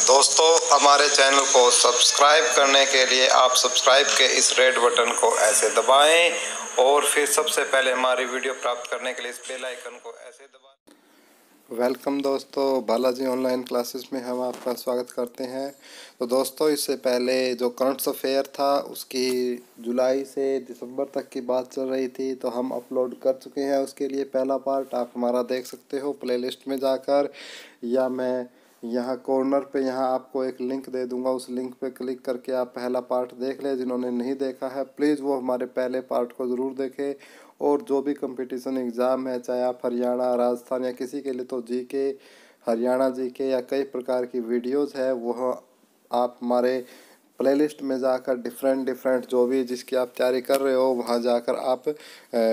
दोस्तों, हमारे चैनल को सब्सक्राइब करने के लिए आप सब्सक्राइब के इस रेड बटन को ऐसे दबाएं और फिर सबसे पहले हमारी वीडियो प्राप्त करने के लिए इस बेल आइकन को ऐसे दबाएं। वेलकम दोस्तों, बालाजी ऑनलाइन क्लासेस में हम आपका स्वागत करते हैं। तो दोस्तों, इससे पहले जो करंट अफेयर था उसकी जुलाई से दिसंबर तक की बात चल रही थी, तो हम अपलोड कर चुके हैं। उसके लिए पहला पार्ट आप हमारा देख सकते हो प्लेलिस्ट में जाकर, या मैं यहाँ कॉर्नर पे यहाँ आपको एक लिंक दे दूंगा, उस लिंक पे क्लिक करके आप पहला पार्ट देख लें। जिन्होंने नहीं देखा है प्लीज़ वो हमारे पहले पार्ट को ज़रूर देखें। और जो भी कंपटीशन एग्ज़ाम है, चाहे आप हरियाणा, राजस्थान या किसी के लिए तो जीके, हरियाणा जीके या कई प्रकार की वीडियोस है, वह आप हमारे प्लेलिस्ट में जाकर डिफरेंट जो भी जिसकी आप तैयारी कर रहे हो वहाँ जाकर आप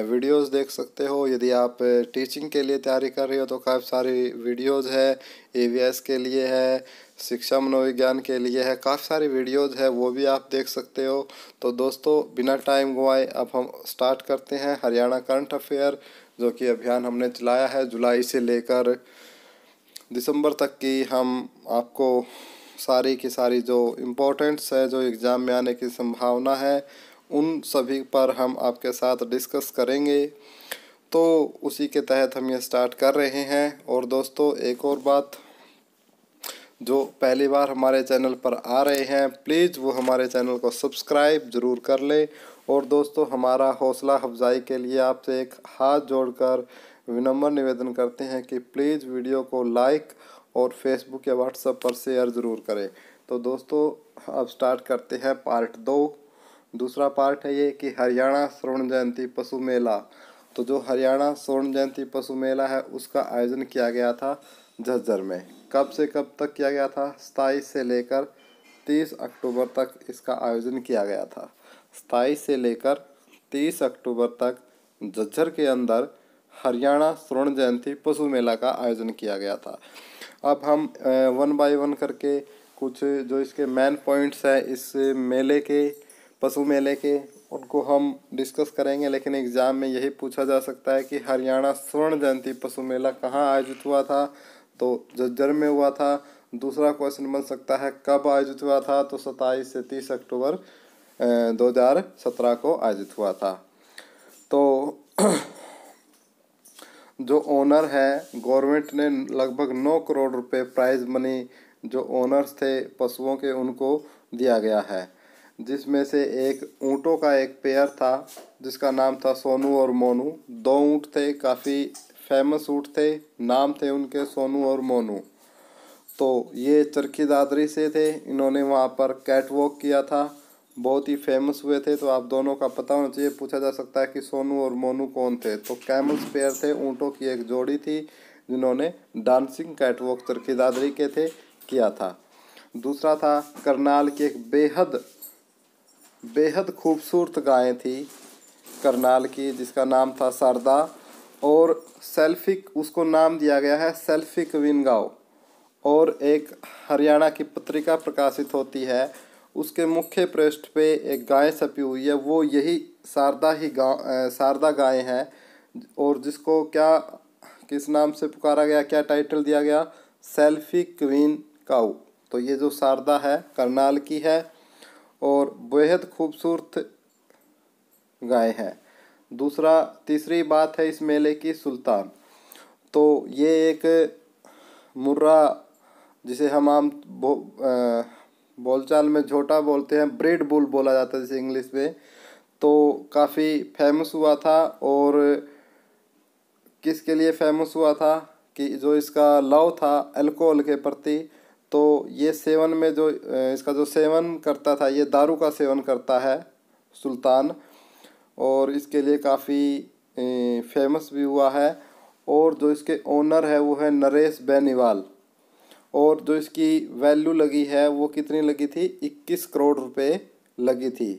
वीडियोस देख सकते हो। यदि आप टीचिंग के लिए तैयारी कर रहे हो तो काफ़ी सारी वीडियोस है, एवीएस के लिए है, शिक्षा मनोविज्ञान के लिए है, काफ़ी सारी वीडियोस है, वो भी आप देख सकते हो। तो दोस्तों, बिना टाइम गंवाए अब हम स्टार्ट करते हैं हरियाणा करंट अफेयर, जो कि अभियान हमने चलाया है जुलाई से लेकर दिसंबर तक की। हम आपको सारी की सारी जो इम्पोर्टेंट्स है, जो एग्ज़ाम में आने की संभावना है, उन सभी पर हम आपके साथ डिस्कस करेंगे। तो उसी के तहत हम ये स्टार्ट कर रहे हैं। और दोस्तों, एक और बात, जो पहली बार हमारे चैनल पर आ रहे हैं प्लीज़ वो हमारे चैनल को सब्सक्राइब ज़रूर कर ले। और दोस्तों, हमारा हौसला अफजाई के लिए आपसे एक हाथ जोड़कर विनम्र निवेदन करते हैं कि प्लीज़ वीडियो को लाइक और फेसबुक या व्हाट्सएप पर शेयर ज़रूर करें। तो दोस्तों, अब स्टार्ट करते हैं पार्ट 2। दूसरा पार्ट है ये कि हरियाणा स्वर्ण जयंती पशु मेला। तो जो हरियाणा स्वर्ण जयंती पशु मेला है उसका आयोजन किया गया था झज्जर में। कब से कब तक किया गया था? 27 से लेकर 30 अक्टूबर तक इसका आयोजन किया गया था। 27 से लेकर 30 अक्टूबर तक झज्जर के अंदर हरियाणा स्वर्ण जयंती पशु मेला का आयोजन किया गया था। अब हम वन बाय वन करके कुछ जो इसके मेन पॉइंट्स है इस मेले के, पशु मेले के, उनको हम डिस्कस करेंगे। लेकिन एग्ज़ाम में यही पूछा जा सकता है कि हरियाणा स्वर्ण जयंती पशु मेला कहाँ आयोजित हुआ था? तो झज्जर में हुआ था। दूसरा क्वेश्चन बन सकता है कब आयोजित हुआ था? तो 27 से 30 अक्टूबर 2017 को आयोजित हुआ था। तो जो ओनर है, गवर्नमेंट ने लगभग 9 करोड़ रुपए प्राइज मनी जो ओनर्स थे पशुओं के उनको दिया गया है, जिसमें से एक ऊँटों का एक पेयर था जिसका नाम था सोनू और मोनू। 2 ऊँट थे, काफ़ी फेमस ऊँट थे, नाम थे उनके सोनू और मोनू। तो ये चरखी दादरी से थे, इन्होंने वहाँ पर कैट वॉक किया था, बहुत ही फेमस हुए थे। तो आप दोनों का पता होना चाहिए। पूछा जा सकता है कि सोनू और मोनू कौन थे? तो कैमल्स पेयर थे, ऊँटों की एक जोड़ी थी जिन्होंने dancing cat walk Charkhi Dadri के थे किया था। दूसरा था करनाल की एक बेहद खूबसूरत गाय थी करनाल की, जिसका नाम था शारदा, और सेल्फी उसको नाम दिया गया है सेल्फी क्वीन गाँव। और एक हरियाणा की पत्रिका प्रकाशित होती है, उसके मुख्य पृष्ठ पे एक गाय छपी हुई है, वो यही शारदा गाय है। और जिसको क्या किस नाम से पुकारा गया, क्या टाइटल दिया गया? सेल्फी क्वीन काऊ। तो ये जो शारदा है करनाल की है और बेहद खूबसूरत गाय है। तीसरी बात है इस मेले की, सुल्तान। तो ये एक मुर्रा, जिसे हम आम बोलचाल में झोटा बोलते हैं, ब्रीड बुल बोला जाता है जैसे इंग्लिश में, तो काफ़ी फेमस हुआ था। और किसके लिए फेमस हुआ था? कि जो इसका लव था अल्कोहल के प्रति। तो ये सेवन में जो इसका जो सेवन करता था, ये दारू का सेवन करता है सुल्तान, और इसके लिए काफ़ी फेमस भी हुआ है। और जो इसके ओनर है वो है नरेश बेनीवाल। और जो इसकी वैल्यू लगी है वो कितनी लगी थी? 21 करोड़ रुपए लगी थी।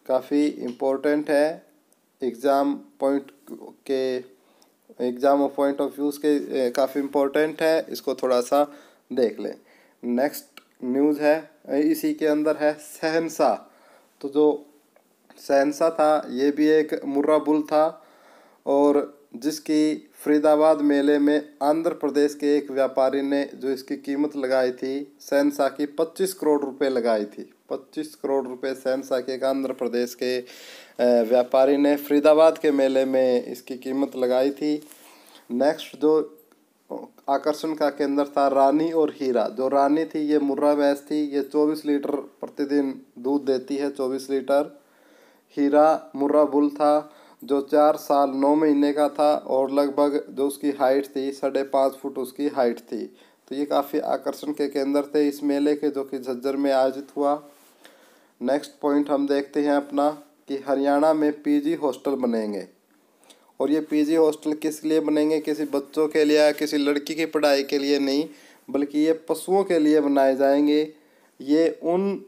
काफ़ी इम्पोर्टेंट है एग्ज़ाम पॉइंट ऑफ व्यूज़ के, काफ़ी इम्पोर्टेंट है, इसको थोड़ा सा देख लें। नेक्स्ट न्यूज़ है इसी के अंदर है शहंशाह। तो जो शहंशाह था ये भी एक मुर्रा बुल था, और जिसकी फरीदाबाद मेले में आंध्र प्रदेश के एक व्यापारी ने जो इसकी कीमत लगाई थी शहनशाह की 25 करोड़ रुपए लगाई थी। 25 करोड़ रुपए शहनशाह के एक आंध्र प्रदेश के व्यापारी ने फरीदाबाद के मेले में इसकी कीमत लगाई थी। नेक्स्ट जो आकर्षण का केंद्र था रानी और हीरा। जो रानी थी ये मुर्रा भैंस थी, ये 24 लीटर प्रतिदिन दूध देती है, 24 लीटर। हीरा मुर्रा बुल था जो 4 साल 9 महीने का था और लगभग जो उसकी हाइट थी 5.5 फुट उसकी हाइट थी। तो ये काफ़ी आकर्षण के केंद्र थे इस मेले के, जो कि झज्जर में आयोजित हुआ। नेक्स्ट पॉइंट हम देखते हैं अपना कि हरियाणा में पीजी हॉस्टल बनेंगे। और ये पीजी हॉस्टल किस लिए बनेंगे? किसी बच्चों के लिए या किसी लड़की की पढ़ाई के लिए नहीं, बल्कि ये पशुओं के लिए बनाए जाएंगे। ये उन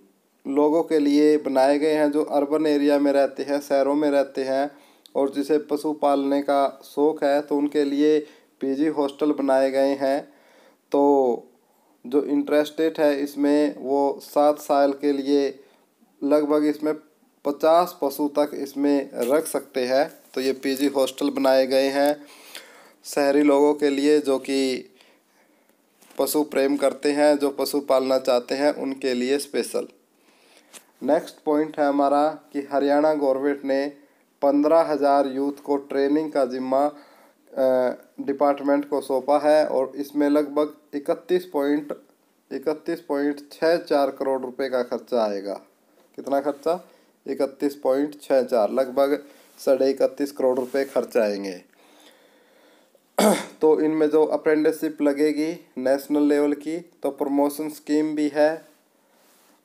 लोगों के लिए बनाए गए हैं जो अर्बन एरिया में रहते हैं, शहरों में रहते हैं और जिसे पशु पालने का शौक़ है, तो उनके लिए पीजी हॉस्टल बनाए गए हैं। तो जो इंटरेस्टेड है इसमें वो 7 साल के लिए लगभग इसमें 50 पशु तक इसमें रख सकते हैं। तो ये पीजी हॉस्टल बनाए गए हैं शहरी लोगों के लिए जो कि पशु प्रेम करते हैं, जो पशु पालना चाहते हैं, उनके लिए स्पेशल। नेक्स्ट पॉइंट है हमारा कि हरियाणा गवर्नमेंट ने 15,000 यूथ को ट्रेनिंग का जिम्मा डिपार्टमेंट को सौंपा है और इसमें लगभग 31.64 करोड़ रुपए का खर्चा आएगा। कितना खर्चा? 31.64, लगभग 31.5 करोड़ रुपए खर्च आएंगे। तो इनमें जो अप्रेंटिसशिप लगेगी नेशनल लेवल की, तो प्रमोशन स्कीम भी है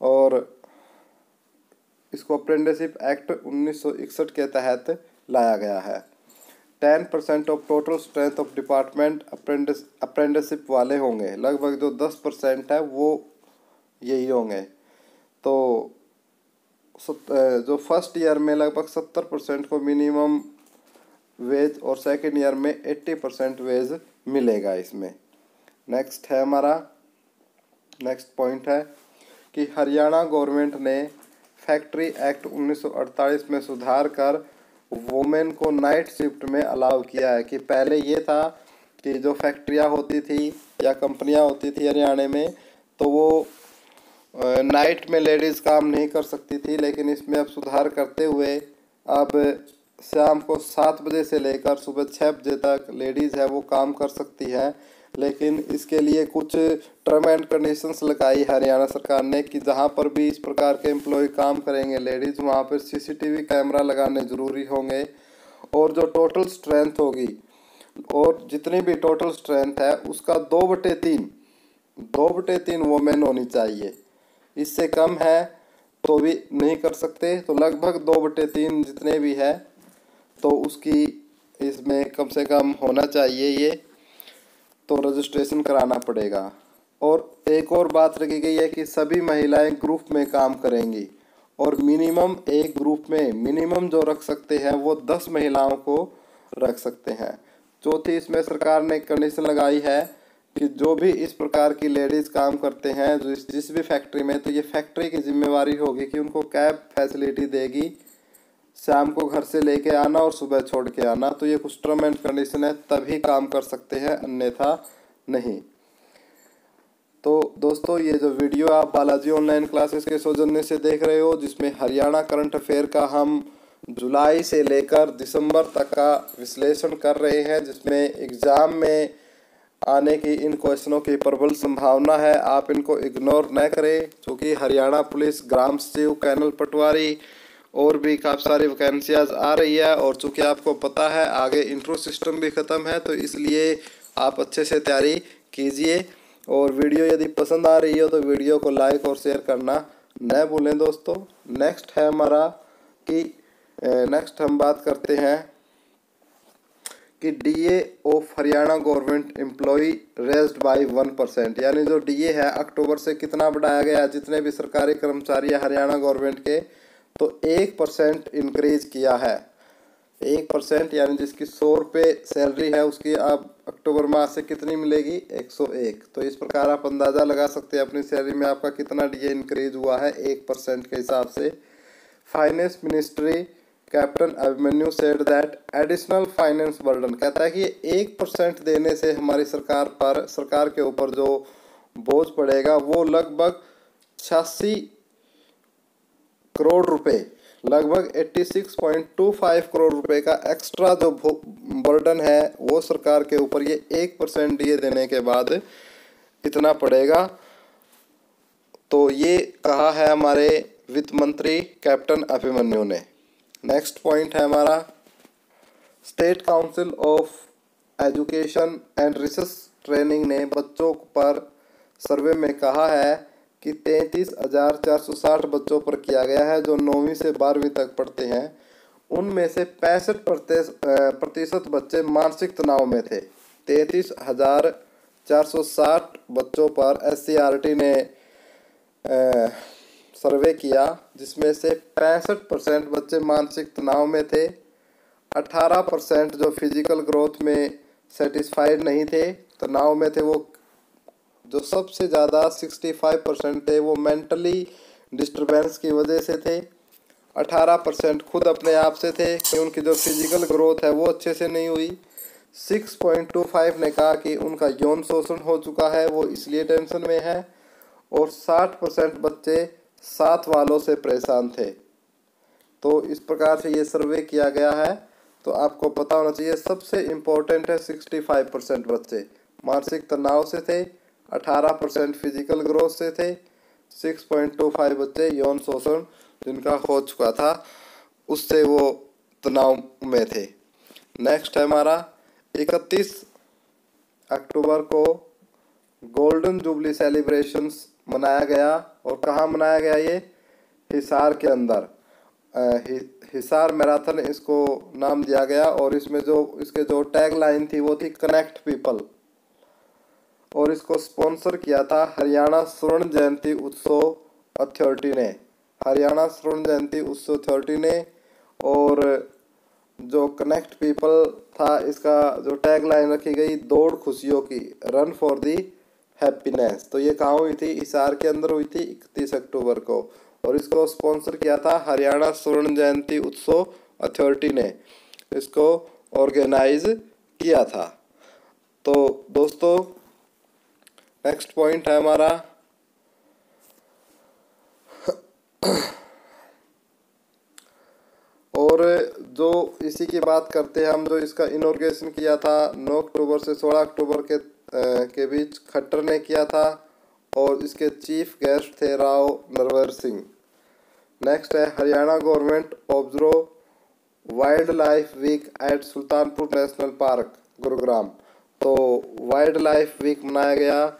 और इसको अप्रेंटिसशिप एक्ट 1961 के तहत लाया गया है। 10% of total strength of department apprenticeship वाले होंगे, लगभग जो 10% है वो यही होंगे। तो जो फर्स्ट ईयर में लगभग 70% को मिनिमम वेज और सेकेंड ईयर में 80% वेज मिलेगा इसमें। नेक्स्ट है हमारा नेक्स्ट पॉइंट है कि हरियाणा गवर्नमेंट ने फैक्ट्री एक्ट 1948 में सुधार कर वुमेन को नाइट शिफ्ट में अलाउ किया है। कि पहले ये था कि जो फैक्ट्रियाँ होती थी या कंपनियाँ होती थी हरियाणा में, तो वो नाइट में लेडीज़ काम नहीं कर सकती थी, लेकिन इसमें अब सुधार करते हुए अब शाम को 7 बजे से लेकर सुबह 6 बजे तक लेडीज़ है वो काम कर सकती है। लेकिन इसके लिए कुछ टर्म एंड कंडीशंस लगाई हरियाणा सरकार ने कि जहां पर भी इस प्रकार के एम्प्लॉय काम करेंगे लेडीज़, वहां पर सीसीटीवी कैमरा लगाने ज़रूरी होंगे और जो टोटल स्ट्रेंथ होगी और जितनी भी टोटल स्ट्रेंथ है उसका 2/3 वोमेन होनी चाहिए। इससे कम है तो भी नहीं कर सकते, तो लगभग 2/3 जितने भी है तो उसकी इसमें कम से कम होना चाहिए ये, तो रजिस्ट्रेशन कराना पड़ेगा। और एक और बात रखी गई है कि सभी महिलाएं ग्रुप में काम करेंगी और मिनिमम एक ग्रुप में मिनिमम जो रख सकते हैं वो 10 महिलाओं को रख सकते हैं। चौथी इसमें सरकार ने कंडीशन लगाई है कि जो भी इस प्रकार की लेडीज़ काम करते हैं जो जिस भी फैक्ट्री में, तो ये फैक्ट्री की जिम्मेवारी होगी कि उनको कैब फैसिलिटी देगी, शाम को घर से लेके आना और सुबह छोड़ के आना। तो ये कुछ टर्म एंड कंडीशन है, तभी काम कर सकते हैं, अन्यथा नहीं। तो दोस्तों ये जो वीडियो आप बालाजी ऑनलाइन क्लासेस के सौजन्य से देख रहे हो, जिसमें हरियाणा करंट अफेयर का हम जुलाई से लेकर दिसंबर तक का विश्लेषण कर रहे हैं, जिसमें एग्ज़ाम में आने की इन क्वेश्चनों की प्रबल संभावना है। आप इनको इग्नोर न करें, क्योंकि हरियाणा पुलिस, ग्राम सचिव, कैनल पटवारी और भी काफ़ी सारी वैकेंसियाज आ रही है। और चूँकि आपको पता है आगे इंट्रो सिस्टम भी ख़त्म है, तो इसलिए आप अच्छे से तैयारी कीजिए। और वीडियो यदि पसंद आ रही हो तो वीडियो को लाइक और शेयर करना न भूलें दोस्तों। नेक्स्ट है हमारा कि नेक्स्ट हम बात करते हैं कि DA of Haryana government employee raised bye 1%, यानी जो डीए है अक्टूबर से कितना बढ़ाया गया है जितने भी सरकारी कर्मचारी है हरियाणा गवर्नमेंट के, तो 1% इंक्रीज किया है। 1% यानी जिसकी 100 रुपये सैलरी है उसकी अब अक्टूबर माह से कितनी मिलेगी? 101। तो इस प्रकार आप अंदाज़ा लगा सकते हैं अपनी सैलरी में आपका कितना डीए इंक्रीज हुआ है 1% के हिसाब से। Finance ministry captain Abhimanyu said that additional finance burden, कहता है कि 1% देने से हमारी सरकार के ऊपर जो बोझ पड़ेगा वो लगभग 86 करोड़ रुपए, लगभग 86.25 करोड़ रुपए का एक्स्ट्रा जो बर्डन है वो सरकार के ऊपर ये 1% डीए देने के बाद इतना पड़ेगा। तो ये कहा है हमारे वित्त मंत्री कैप्टन अभिमन्यु ने। नेक्स्ट पॉइंट है हमारा, state council of education and research training ने बच्चों पर सर्वे में कहा है कि 33,460 बच्चों पर किया गया है जो 9वीं से 12वीं तक पढ़ते हैं। उनमें से 65% बच्चे मानसिक तनाव में थे। 33,460 बच्चों पर SCERT ने सर्वे किया, जिसमें से 65% बच्चे मानसिक तनाव में थे। 18% जो फिजिकल ग्रोथ में सेटिस्फाइड नहीं थे, तनाव में थे, वो जो सबसे ज़्यादा 65% थे वो मेंटली डिस्टर्बेंस की वजह से थे। 18% खुद अपने आप से थे कि उनकी जो फिजिकल ग्रोथ है वो अच्छे से नहीं हुई। 6.25 ने कहा कि उनका यौन शोषण हो चुका है, वो इसलिए टेंशन में है। और 60% बच्चे साथ वालों से परेशान थे। तो इस प्रकार से ये सर्वे किया गया है। तो आपको पता होना चाहिए, सबसे इम्पोर्टेंट है 65% बच्चे मानसिक तनाव से थे, 18% फिजिकल ग्रोथ से थे, 6.25 बच्चे यौन शोषण जिनका हो चुका था उससे वो तनाव में थे। नेक्स्ट है हमारा 31 अक्टूबर को गोल्डन जुबली सेलिब्रेशंस मनाया गया। और कहाँ मनाया गया? ये हिसार के अंदर, हिसार मैराथन इसको नाम दिया गया। और इसमें इसके जो टैग लाइन थी वो थी कनेक्ट पीपल। और इसको स्पॉन्सर किया था हरियाणा स्वर्ण जयंती उत्सव अथॉरिटी ने, हरियाणा स्वर्ण जयंती उत्सव अथॉरिटी ने। और जो कनेक्ट पीपल था, इसका जो टैग लाइन रखी गई, दौड़ खुशियों की, रन फॉर दी हैप्पीनेस। तो ये कहाँ हुई थी? हिसार के अंदर हुई थी 31 अक्टूबर को। और इसको स्पॉन्सर किया था हरियाणा स्वर्ण जयंती उत्सव अथॉरिटी ने, इसको ऑर्गेनाइज किया था। तो दोस्तों नेक्स्ट पॉइंट है हमारा और जो इसी की बात करते हैं हम, जो इसका इनॉर्गेशन किया था 9 अक्टूबर से 16 अक्टूबर के बीच खट्टर ने किया था। और इसके चीफ गेस्ट थे राव नरवर सिंह। नेक्स्ट है Haryana government observe wild life week at Sultanpur national park Gurugram. तो वाइल्ड लाइफ वीक मनाया गया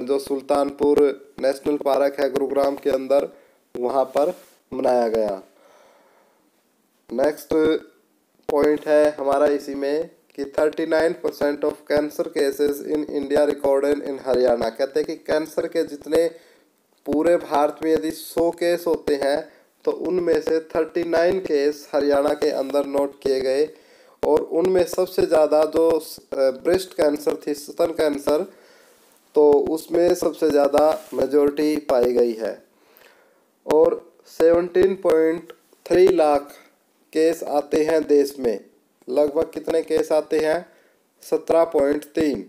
जो सुल्तानपुर नेशनल पार्क है गुरुग्राम के अंदर, वहाँ पर मनाया गया। नेक्स्ट पॉइंट है हमारा इसी में कि 39% of cancer cases in India recorded in Haryana. कहते हैं कि कैंसर के जितने पूरे भारत में यदि 100 केस होते हैं तो उनमें से 39 केस हरियाणा के अंदर नोट किए गए। और उनमें सबसे ज़्यादा जो ब्रेस्ट कैंसर थी, स्तन कैंसर, तो उसमें सबसे ज़्यादा मेजॉरिटी पाई गई है। और 17.3 लाख केस आते हैं देश में। लगभग कितने केस आते हैं? 17.3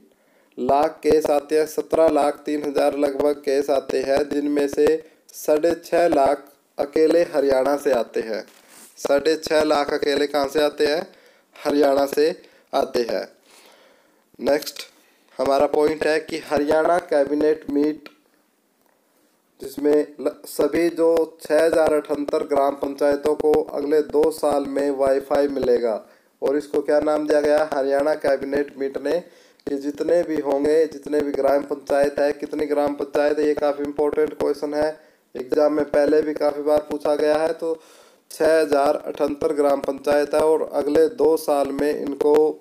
लाख केस आते हैं। 17,03,000 लगभग केस आते हैं, जिनमें से 6.5 लाख अकेले हरियाणा से आते हैं। 6.5 लाख अकेले कहाँ से आते हैं? हरियाणा से आते हैं। नेक्स्ट हमारा पॉइंट है कि हरियाणा कैबिनेट मीट, जिसमें सभी जो 6,078 ग्राम पंचायतों को अगले 2 साल में वाईफाई मिलेगा। और इसको क्या नाम दिया गया? हरियाणा कैबिनेट मीट ने, कि जितने भी होंगे, जितने भी ग्राम पंचायत है, कितनी ग्राम पंचायत है, ये काफ़ी इंपॉर्टेंट क्वेश्चन है, एग्जाम में पहले भी काफ़ी बार पूछा गया है। तो 6,078 ग्राम पंचायत है और अगले 2 साल में इनको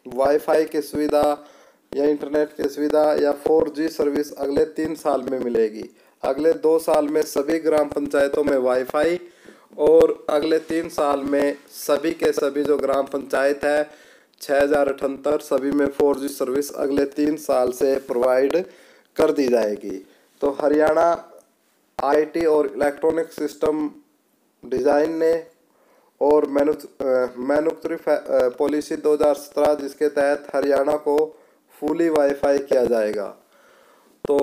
वाईफाई की सुविधा या इंटरनेट की सुविधा या 4G सर्विस अगले 3 साल में मिलेगी। अगले 2 साल में सभी ग्राम पंचायतों में वाईफाई, और अगले 3 साल में सभी के सभी जो ग्राम पंचायत है 6,078 सभी में 4G सर्विस अगले 3 साल से प्रोवाइड कर दी जाएगी। तो हरियाणा IT और इलेक्ट्रॉनिक सिस्टम डिज़ाइन ने और मैन्युफैक्चरिंग पॉलिसी 2017 जिसके तहत हरियाणा को फुली वाईफाई किया जाएगा। तो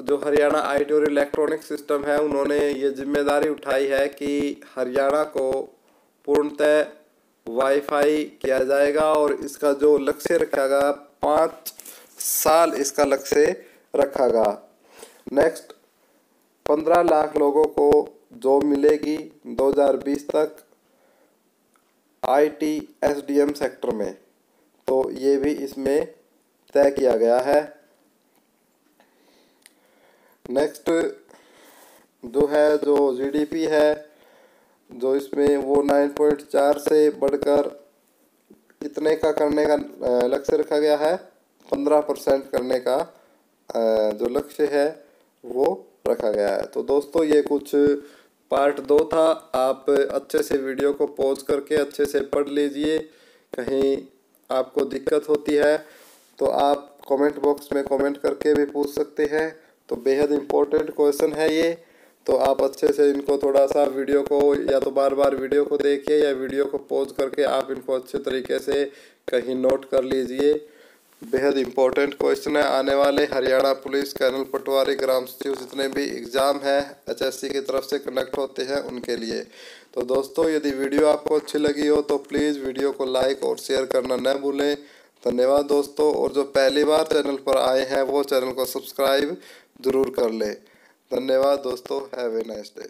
जो हरियाणा आईटी और इलेक्ट्रॉनिक सिस्टम है उन्होंने ये जिम्मेदारी उठाई है कि हरियाणा को पूर्णतः वाईफाई किया जाएगा और इसका जो लक्ष्य रखा गया 5 साल इसका लक्ष्य रखा गया। नेक्स्ट 15 लाख लोगों को जॉब मिलेगी 2020 तक आईटी एसडीएम सेक्टर में, तो ये भी इसमें तय किया गया है। नेक्स्ट जो जीडीपी है जो इसमें वो 9.4 से बढ़कर कितने का करने का लक्ष्य रखा गया है, 15% करने का जो लक्ष्य है वो रखा गया है। तो दोस्तों ये कुछ पार्ट 2 था। आप अच्छे से वीडियो को पॉज करके अच्छे से पढ़ लीजिए। कहीं आपको दिक्कत होती है तो आप कमेंट बॉक्स में कमेंट करके भी पूछ सकते हैं। तो बेहद इम्पोर्टेंट क्वेश्चन है ये, तो आप अच्छे से इनको थोड़ा सा वीडियो को या तो बार बार वीडियो को देखिए या वीडियो को पॉज करके आप इनको अच्छे तरीके से कहीं नोट कर लीजिए। बेहद इम्पोर्टेंट क्वेश्चन है आने वाले हरियाणा पुलिस, कर्नल पटवारी, ग्राम सचिव जितने भी एग्ज़ाम है एचएससी की तरफ से कंडक्ट होते हैं उनके लिए। तो दोस्तों यदि वीडियो आपको अच्छी लगी हो तो प्लीज़ वीडियो को लाइक और शेयर करना न भूलें। धन्यवाद दोस्तों। और जो पहली बार चैनल पर आए हैं वो चैनल को सब्सक्राइब ज़रूर कर लें। धन्यवाद दोस्तों। Have a nice day.